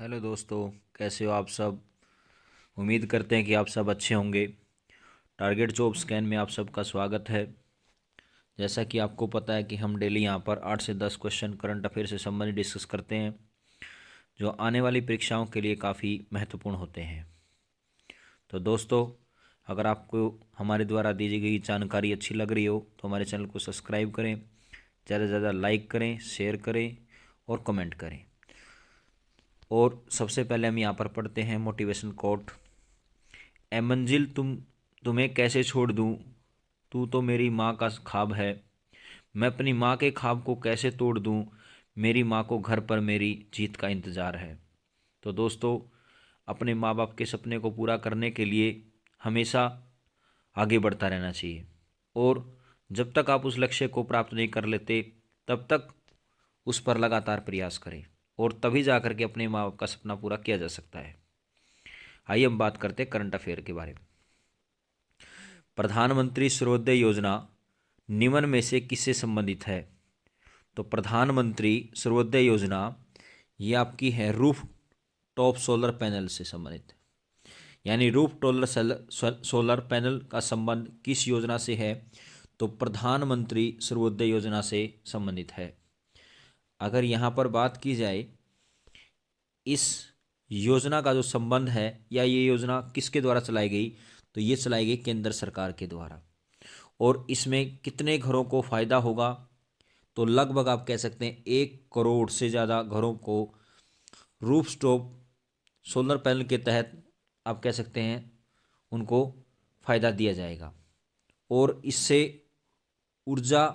Hello दोस्तों, कैसे हो आप सब। उम्मीद करते हैं कि आप सब अच्छे होंगे। टारगेट जॉब स्कैन में आप सबका स्वागत है। जैसा कि आपको पता है कि हम डेली यहाँ पर 8 से 10 क्वेश्चन करंट अफेयर से संबंधित डिस्कस करते हैं, जो आने वाली परीक्षाओं के लिए काफ़ी महत्वपूर्ण होते हैं। तो दोस्तों, अगर आपको हमारे द्वारा दी गई जानकारी अच्छी लग रही हो तो हमारे चैनल को सब्सक्राइब करें, ज़्यादा से ज़्यादा लाइक करें, शेयर करें और कमेंट करें। और सबसे पहले हम यहाँ पर पढ़ते हैं मोटिवेशन कोट। ए मंजिल तुम्हें कैसे छोड़ दूँ, तू तो मेरी माँ का ख्वाब है। मैं अपनी माँ के ख्वाब को कैसे तोड़ दूँ, मेरी माँ को घर पर मेरी जीत का इंतज़ार है। तो दोस्तों, अपने माँ बाप के सपने को पूरा करने के लिए हमेशा आगे बढ़ता रहना चाहिए। और जब तक आप उस लक्ष्य को प्राप्त नहीं कर लेते तब तक उस पर लगातार प्रयास करें, और तभी जा कर के अपने माँ बाप का सपना पूरा किया जा सकता है। आइए हम बात करते हैं करंट अफेयर के बारे में। प्रधानमंत्री सूर्योदय योजना निम्न में से किससे संबंधित है। तो प्रधानमंत्री सूर्योदय योजना ये आपकी है रूफ टॉप सोलर पैनल से संबंधित। यानी रूफ टॉलर सोलर पैनल का संबंध किस योजना से है, तो प्रधानमंत्री सूर्योदय योजना से संबंधित है। अगर यहाँ पर बात की जाए इस योजना का जो संबंध है या ये योजना किसके द्वारा चलाई गई, तो ये चलाई गई केंद्र सरकार के द्वारा। और इसमें कितने घरों को फ़ायदा होगा, तो लगभग आप कह सकते हैं 1 करोड़ से ज़्यादा घरों को रूफ टॉप सोलर पैनल के तहत आप कह सकते हैं उनको फ़ायदा दिया जाएगा। और इससे ऊर्जा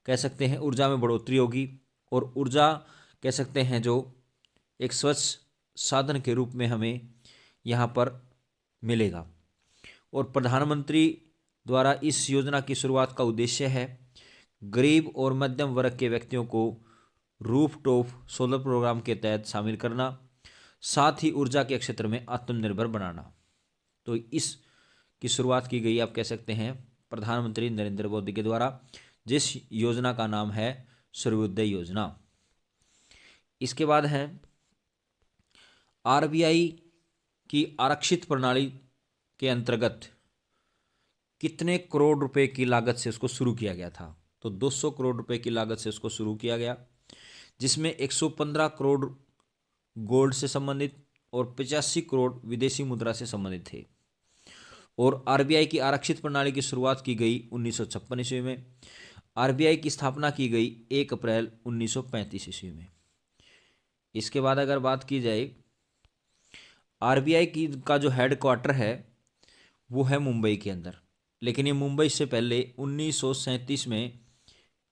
कह सकते हैं ऊर्जा में बढ़ोतरी होगी, और ऊर्जा कह सकते हैं जो एक स्वच्छ साधन के रूप में हमें यहाँ पर मिलेगा। और प्रधानमंत्री द्वारा इस योजना की शुरुआत का उद्देश्य है गरीब और मध्यम वर्ग के व्यक्तियों को रूफ टॉप सोलर प्रोग्राम के तहत शामिल करना, साथ ही ऊर्जा के क्षेत्र में आत्मनिर्भर बनाना। तो इस की शुरुआत की गई आप कह सकते हैं प्रधानमंत्री नरेंद्र मोदी के द्वारा, जिस योजना का नाम है सूर्योदय योजना। इसके बाद है आरबीआई की आरक्षित प्रणाली के अंतर्गत कितने करोड़ रुपए की लागत से उसको शुरू किया गया था। तो 200 करोड़ रुपए की लागत से उसको शुरू किया गया, जिसमें 115 करोड़ गोल्ड से संबंधित और 85 करोड़ विदेशी मुद्रा से संबंधित थे। और आरबीआई की आरक्षित प्रणाली की शुरुआत की गई 1956 ईस्वी में। आरबीआई की स्थापना की गई 1 अप्रैल 1935 ईस्वी में। इसके बाद अगर बात की जाए आरबीआई की का जो हेड क्वार्टर है वो है मुंबई के अंदर, लेकिन ये मुंबई से पहले 1937 में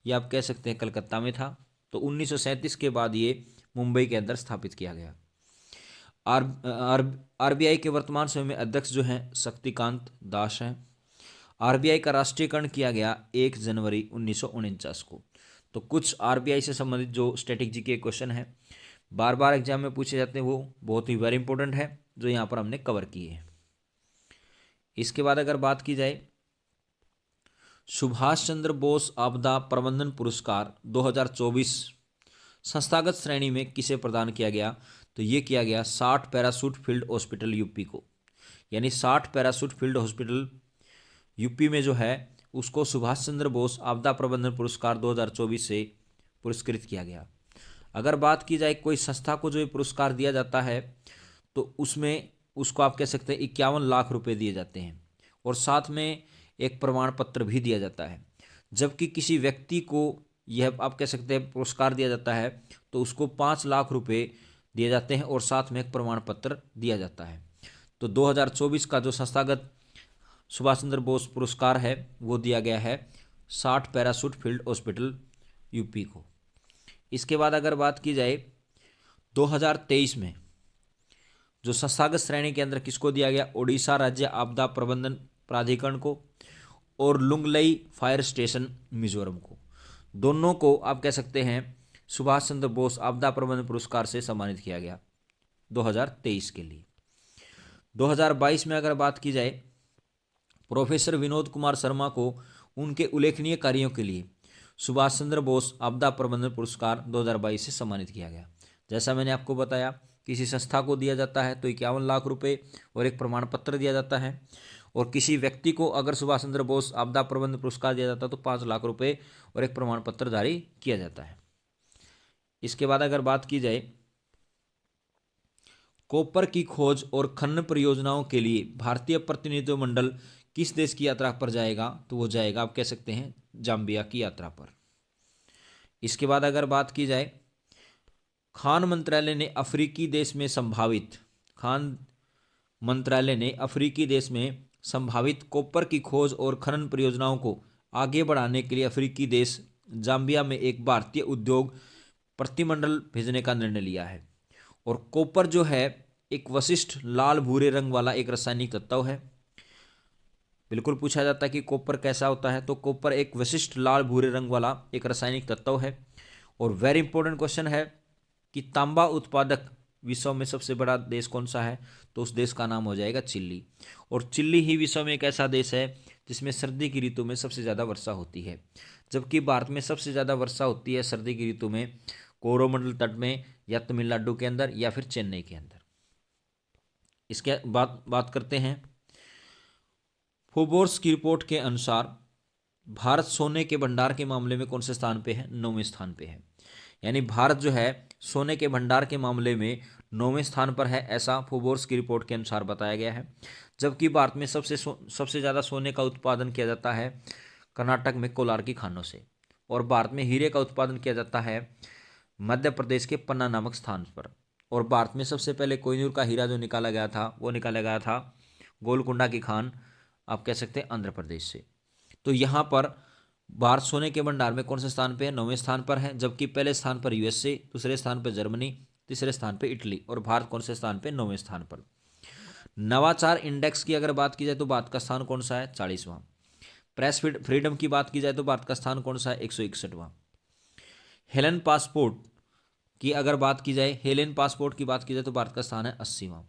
ये आप कह सकते हैं कलकत्ता में था। तो 1937 के बाद ये मुंबई के अंदर स्थापित किया गया। आर आर आरबीआई के वर्तमान समय में अध्यक्ष जो हैं शक्तिकांत दास हैं। आरबीआई का राष्ट्रीयकरण किया गया 1 जनवरी 1949 को। तो कुछ आरबीआई से संबंधित जो स्टैटिक जीके क्वेश्चन है बार बार एग्जाम में पूछे जाते हैं, वो बहुत ही वेरी इंपॉर्टेंट है जो यहाँ पर हमने कवर किए हैं। इसके बाद अगर बात की जाए सुभाष चंद्र बोस आपदा प्रबंधन पुरस्कार 2024 संस्थागत श्रेणी में किसे प्रदान किया गया, तो ये किया गया 60 पैराशूट फील्ड हॉस्पिटल यूपी को। यानी 60 पैराशूट फील्ड हॉस्पिटल यूपी में जो है उसको सुभाष चंद्र बोस आपदा प्रबंधन पुरस्कार 2024 से पुरस्कृत किया गया। अगर बात की जाए कोई संस्था को जो ये पुरस्कार दिया जाता है तो उसमें उसको आप कह सकते हैं 51 लाख रुपए दिए जाते हैं, और साथ में एक प्रमाण पत्र भी दिया जाता है। जबकि किसी व्यक्ति को यह आप कह सकते हैं पुरस्कार दिया जाता है तो उसको 5 लाख रुपए दिए जाते हैं और साथ में एक प्रमाण पत्र दिया जाता है। तो 2024 का जो संस्थागत सुभाष चंद्र बोस पुरस्कार है वो दिया गया है 60 पैराशूट फील्ड हॉस्पिटल यूपी को। इसके बाद अगर बात की जाए 2023 में जो संस्थागत श्रेणी के अंदर किसको दिया गया, ओडिशा राज्य आपदा प्रबंधन प्राधिकरण को और लुंगलई फायर स्टेशन मिजोरम को। दोनों को आप कह सकते हैं सुभाष चंद्र बोस आपदा प्रबंधन पुरस्कार से सम्मानित किया गया 2023 के लिए। 2022 में अगर बात की जाए प्रोफेसर विनोद कुमार शर्मा को उनके उल्लेखनीय कार्यों के लिए सुभाष चंद्र बोस आपदा प्रबंधन पुरस्कार 2022 से सम्मानित किया गया। जैसा मैंने आपको बताया किसी संस्था को दिया जाता है तो 51 लाख रुपए और एक प्रमाण पत्र दिया जाता है। और किसी व्यक्ति को अगर सुभाष चंद्र बोस आपदा प्रबंधन पुरस्कार दिया जाता है तो 5 लाख रुपए और एक प्रमाण पत्र जारी किया जाता है। इसके बाद अगर बात की जाए कॉपर की खोज और खनन परियोजनाओं के लिए भारतीय प्रतिनिधिमंडल किस देश की यात्रा पर जाएगा, तो वो जाएगा आप कह सकते हैं जाम्बिया की यात्रा पर। इसके बाद अगर बात की जाए खान मंत्रालय ने अफ्रीकी देश में संभावित कॉपर की खोज और खनन परियोजनाओं को आगे बढ़ाने के लिए अफ्रीकी देश जाम्बिया में एक भारतीय उद्योग प्रतिमंडल भेजने का निर्णय लिया है। और कॉपर जो है एक विशिष्ट लाल भूरे रंग वाला एक रासायनिक तत्व है। बिल्कुल पूछा जाता है कि कॉपर कैसा होता है, तो कॉपर एक विशिष्ट लाल भूरे रंग वाला एक रासायनिक तत्व है। और वेरी इंपॉर्टेंट क्वेश्चन है कि तांबा उत्पादक विश्व में सबसे बड़ा देश कौन सा है, तो उस देश का नाम हो जाएगा चिली। और चिली ही विश्व में एक ऐसा देश है जिसमें सर्दी की ऋतु में सबसे ज़्यादा वर्षा होती है, जबकि भारत में सबसे ज़्यादा वर्षा होती है सर्दी की ऋतु में कोरोमंडल तट में या तमिलनाडु के अंदर या फिर चेन्नई के अंदर। इसके बाद बात करते हैं फोबोर्स की रिपोर्ट के अनुसार भारत सोने के भंडार के मामले में कौन से स्थान पे है, 9वें स्थान पे है। यानी भारत जो है सोने के भंडार के मामले में 9वें स्थान पर है, ऐसा फोबोर्स की रिपोर्ट के अनुसार बताया गया है। जबकि भारत में सबसे ज़्यादा सोने का उत्पादन किया जाता है कर्नाटक में कोलार की खानों से। और भारत में हीरे का उत्पादन किया जाता है मध्य प्रदेश के पन्ना नामक स्थान पर। और भारत में सबसे पहले कोहिनूर का हीरा जो निकाला गया था वो निकाला गया था गोलकुंडा की खान, आप कह सकते हैं आंध्र प्रदेश से। तो यहाँ पर भारत सोने के भंडार में कौन से स्थान पे है, 9वें स्थान पर है। जबकि पहले स्थान पर यूएसए, दूसरे स्थान पर जर्मनी, तीसरे स्थान पर इटली, और भारत कौन से स्थान पे, 9वें स्थान पर। नवाचार इंडेक्स की अगर बात की जाए तो भारत का स्थान कौन सा है, 40वां। प्रेस फ्रीडम की बात की जाए तो भारत का स्थान कौन सा है, 161वां। हेलेन पासपोर्ट की अगर बात की जाए तो भारत का स्थान है 80वां।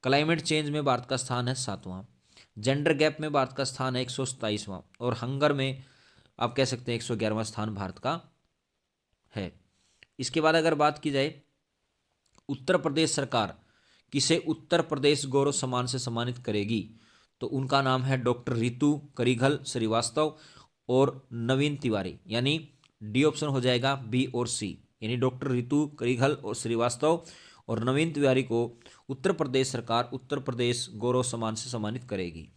क्लाइमेट चेंज में भारत का स्थान है 7वां। जेंडर गैप में भारत का स्थान है 127वां। और हंगर में आप कह सकते हैं 111वां स्थान भारत का है। इसके बाद अगर बात की जाए उत्तर प्रदेश सरकार किसे उत्तर प्रदेश गौरव सम्मान से सम्मानित करेगी, तो उनका नाम है डॉक्टर रितु करिघल श्रीवास्तव और नवीन तिवारी। यानी डी ऑप्शन हो जाएगा बी और सी, यानी डॉक्टर रितु करिघल और श्रीवास्तव और नवीन तिवारी को उत्तर प्रदेश सरकार उत्तर प्रदेश गौरव सम्मान से सम्मानित करेगी।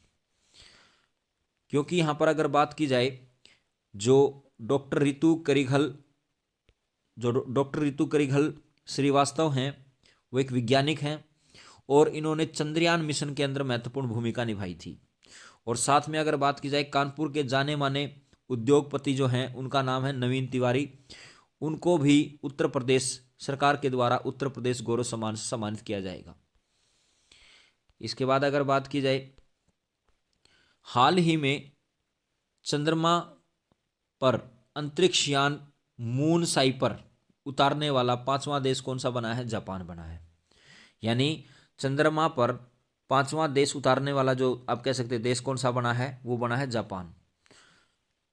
क्योंकि यहां पर अगर बात की जाए जो डॉक्टर रितु करिघल श्रीवास्तव हैं वो एक वैज्ञानिक हैं और इन्होंने चंद्रयान मिशन के अंदर महत्वपूर्ण भूमिका निभाई थी। और साथ में अगर बात की जाए कानपुर के जाने माने उद्योगपति जो हैं उनका नाम है नवीन तिवारी, उनको भी उत्तर प्रदेश सरकार के द्वारा उत्तर प्रदेश गौरव सम्मान से सम्मानित किया जाएगा। इसके बाद अगर बात की जाए हाल ही में चंद्रमा पर अंतरिक्ष यान मून साइपर उतारने वाला 5वां देश कौन सा बना है, जापान बना है। यानी चंद्रमा पर 5वां देश उतारने वाला जो आप कह सकते हैं देश कौन सा बना है, वो बना है जापान।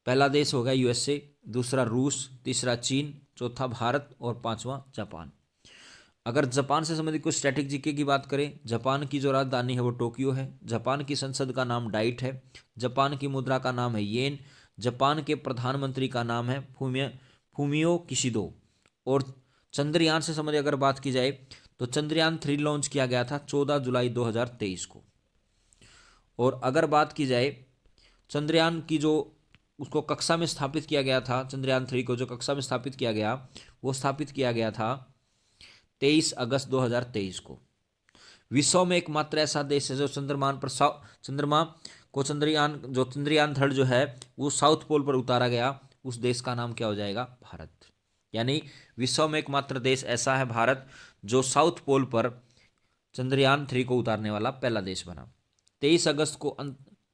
पहला देश होगा यूएसए, दूसरा रूस, तीसरा चीन, चौथा भारत और 5वां जापान। अगर जापान से संबंधित कुछ स्टैटिक जीके की बात करें, जापान की जो राजधानी है वो टोक्यो है। जापान की संसद का नाम डाइट है। जापान की मुद्रा का नाम है येन। जापान के प्रधानमंत्री का नाम है फूमियो किशिदो। और चंद्रयान से संबंधित अगर बात की जाए तो चंद्रयान 3 लॉन्च किया गया था 14 जुलाई 2023 को। और अगर बात की जाए चंद्रयान की जो उसको कक्षा में स्थापित किया गया था, चंद्रयान 3 को जो कक्षा में स्थापित किया गया वो स्थापित किया गया था 23 अगस्त 2023 को। विश्व में एकमात्र ऐसा देश है जो चंद्रमा को चंद्रयान 3 जो है वो साउथ पोल पर उतारा गया, उस देश का नाम क्या हो जाएगा, भारत। यानी विश्व में एकमात्र देश ऐसा है भारत जो साउथ पोल पर चंद्रयान 3 को उतारने वाला पहला देश बना। 23 अगस्त को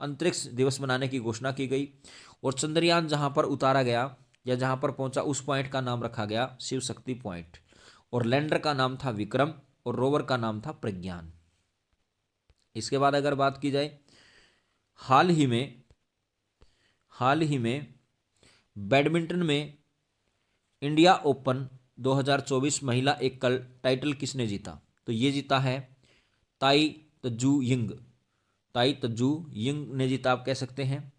अंतरिक्ष दिवस मनाने की घोषणा की गई और चंद्रयान जहां पर उतारा गया या जहां पर पहुंचा उस पॉइंट का नाम रखा गया शिव शक्ति पॉइंट। और लैंडर का नाम था विक्रम और रोवर का नाम था प्रज्ञान। इसके बाद अगर बात की जाए हाल ही में बैडमिंटन में इंडिया ओपन 2024 महिला एकल टाइटल किसने जीता, तो ये जीता है ताई तजू यिंग। ताई तजू यिंग ने जीता, आप कह सकते हैं।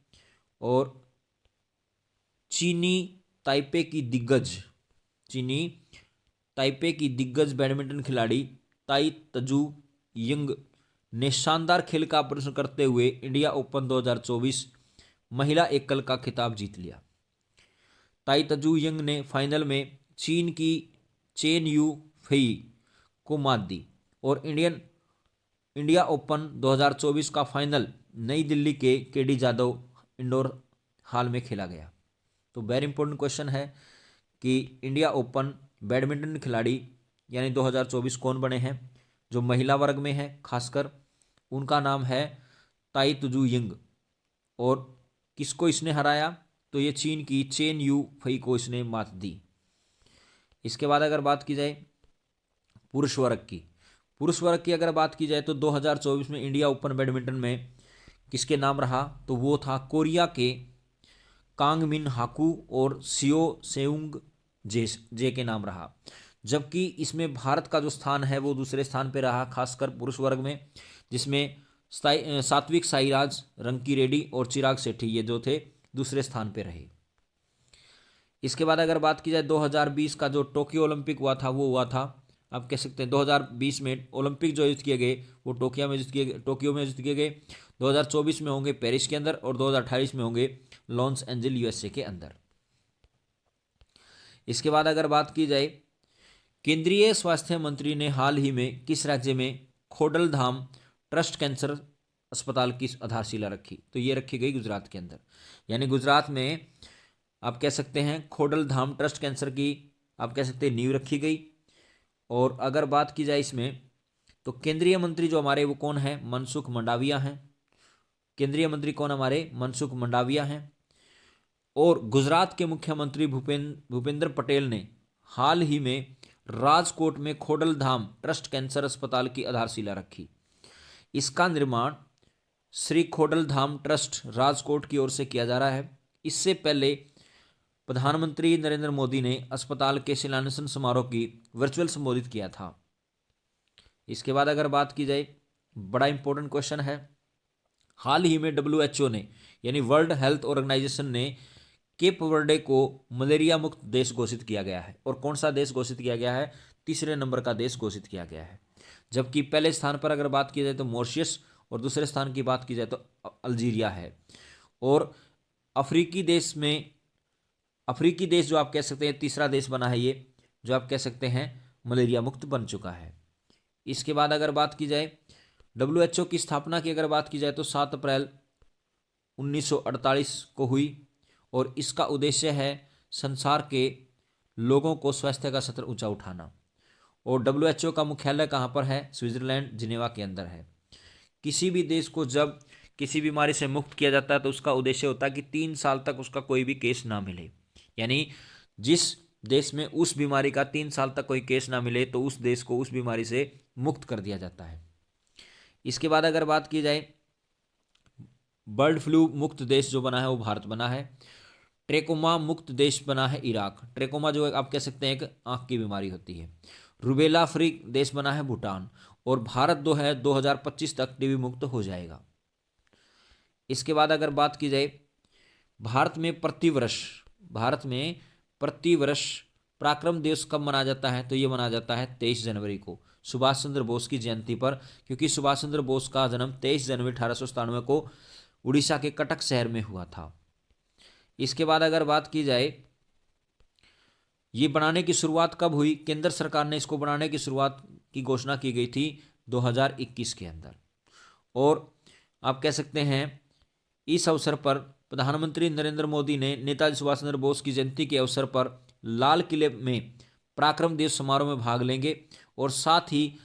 और चीनी ताइपे की दिग्गज चीनी ताइपे की दिग्गज बैडमिंटन खिलाड़ी ताई तजू यिंग ने शानदार खेल का प्रदर्शन करते हुए इंडिया ओपन 2024 महिला एकल का खिताब जीत लिया। ताई तजू यिंग ने फाइनल में चीन की चेन यू फई को मात दी और इंडिया ओपन 2024 का फाइनल नई दिल्ली के केडी जादव इंडोर हॉल में खेला गया। तो वेरी इंपॉर्टेंट क्वेश्चन है कि इंडिया ओपन बैडमिंटन खिलाड़ी यानी 2024 कौन बने हैं, जो महिला वर्ग में है खासकर, उनका नाम है ताई तुजू यिंग। और किसको इसने हराया, तो ये चीन की चेन यू फई को इसने मात दी। इसके बाद अगर बात की जाए पुरुष वर्ग की अगर बात की जाए तो 2024 में इंडिया ओपन बैडमिंटन में किसके नाम रहा, तो वो था कोरिया के कांग मिन हाकू और सियो सेउंग जे के नाम रहा। जबकि इसमें भारत का जो स्थान है वो दूसरे स्थान पे रहा, खासकर पुरुष वर्ग में, जिसमें सात्विक साईराज, रंकी रेड्डी और चिराग शेट्टी ये जो थे दूसरे स्थान पे रहे। इसके बाद अगर बात की जाए 2020 का जो टोक्यो ओलंपिक हुआ था, वो हुआ था, आप कह सकते हैं 2020 में ओलंपिक जो आयोजित किए गए वो टोक्यो में आयोजित किए गए। 2024 में होंगे पेरिस के अंदर और 2028 में होंगे लॉस एंजल यूएसए के अंदर। इसके बाद अगर बात की जाए केंद्रीय स्वास्थ्य मंत्री ने हाल ही में किस राज्य में खोडलधाम ट्रस्ट कैंसर अस्पताल की आधारशिला रखी, तो ये रखी गई गुजरात के अंदर। यानी गुजरात में आप कह सकते हैं खोडलधाम ट्रस्ट कैंसर की आप कह सकते हैं नींव रखी गई। और अगर बात की जाए इसमें तो केंद्रीय मंत्री जो हमारे वो कौन है, मनसुख मंडाविया हैं। केंद्रीय मंत्री कौन हमारे, मनसुख मंडाविया हैं। और गुजरात के मुख्यमंत्री भूपेंद्र पटेल ने हाल ही में राजकोट में खोडलधाम ट्रस्ट कैंसर अस्पताल की आधारशिला रखी। इसका निर्माण श्री खोडलधाम ट्रस्ट राजकोट की ओर से किया जा रहा है। इससे पहले प्रधानमंत्री नरेंद्र मोदी ने अस्पताल के शिलान्यास समारोह की वर्चुअल संबोधित किया था। इसके बाद अगर बात की जाए, बड़ा इंपॉर्टेंट क्वेश्चन है, हाल ही में WHO ने यानी वर्ल्ड हेल्थ ऑर्गेनाइजेशन ने केप वर्डे को मलेरिया मुक्त देश घोषित किया गया है। और कौन सा देश घोषित किया गया है, तीसरे नंबर का देश घोषित किया गया है। जबकि पहले स्थान पर अगर बात की जाए तो मॉरिशस और दूसरे स्थान की बात की जाए तो अल्जीरिया है। और अफ्रीकी देश जो आप कह सकते हैं तीसरा देश बना है, ये जो आप कह सकते हैं मलेरिया मुक्त बन चुका है। इसके बाद अगर बात की जाए WHO की स्थापना की अगर बात की जाए तो 7 अप्रैल 1948 को हुई और इसका उद्देश्य है संसार के लोगों को स्वास्थ्य का स्तर ऊंचा उठाना। और WHO का मुख्यालय कहाँ पर है, स्विट्जरलैंड जिनेवा के अंदर है। किसी भी देश को जब किसी बीमारी से मुक्त किया जाता है तो उसका उद्देश्य होता है कि 3 साल तक उसका कोई भी केस ना मिले। यानी जिस देश में उस बीमारी का 3 साल तक कोई केस ना मिले तो उस देश को उस बीमारी से मुक्त कर दिया जाता है। इसके बाद अगर बात की जाए बर्ड फ्लू मुक्त देश जो बना है वो भारत बना है। ट्रेकोमा मुक्त देश बना है इराक। ट्रेकोमा जो आप कह सकते हैं एक आंख की बीमारी होती है। रूबेला फ्री देश बना है भूटान। और भारत 2025 तक टीबी मुक्त हो जाएगा। इसके बाद अगर बात की जाए भारत में प्रतिवर्ष पराक्रम दिवस कब मनाया जाता है, तो ये मनाया जाता है 23 जनवरी को सुभाष चंद्र बोस की जयंती पर, क्योंकि सुभाष चंद्र बोस का जन्म 23 जनवरी 1897 को उड़ीसा के कटक शहर में हुआ था। इसके बाद अगर बात की जाए ये बनाने की शुरुआत कब हुई, केंद्र सरकार ने इसको बनाने की शुरुआत की घोषणा की गई थी 2021 के अंदर। और आप कह सकते हैं इस अवसर पर प्रधानमंत्री नरेंद्र मोदी ने नेताजी सुभाष चंद्र बोस की जयंती के अवसर पर लाल किले में पराक्रम दिवस समारोह में भाग लेंगे और साथ ही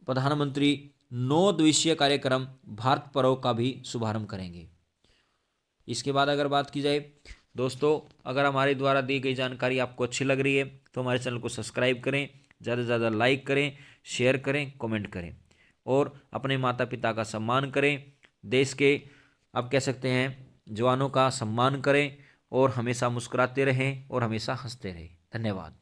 प्रधानमंत्री 9 दिवसीय कार्यक्रम भारत पर्व का भी शुभारंभ करेंगे। इसके बाद अगर बात की जाए दोस्तों, अगर हमारे द्वारा दी गई जानकारी आपको अच्छी लग रही है तो हमारे चैनल को सब्सक्राइब करें, ज़्यादा से ज़्यादा लाइक करें, शेयर करें, कमेंट करें और अपने माता पिता का सम्मान करें, देश के आप कह सकते हैं जवानों का सम्मान करें और हमेशा मुस्कुराते रहें और हमेशा हंसते रहें। धन्यवाद।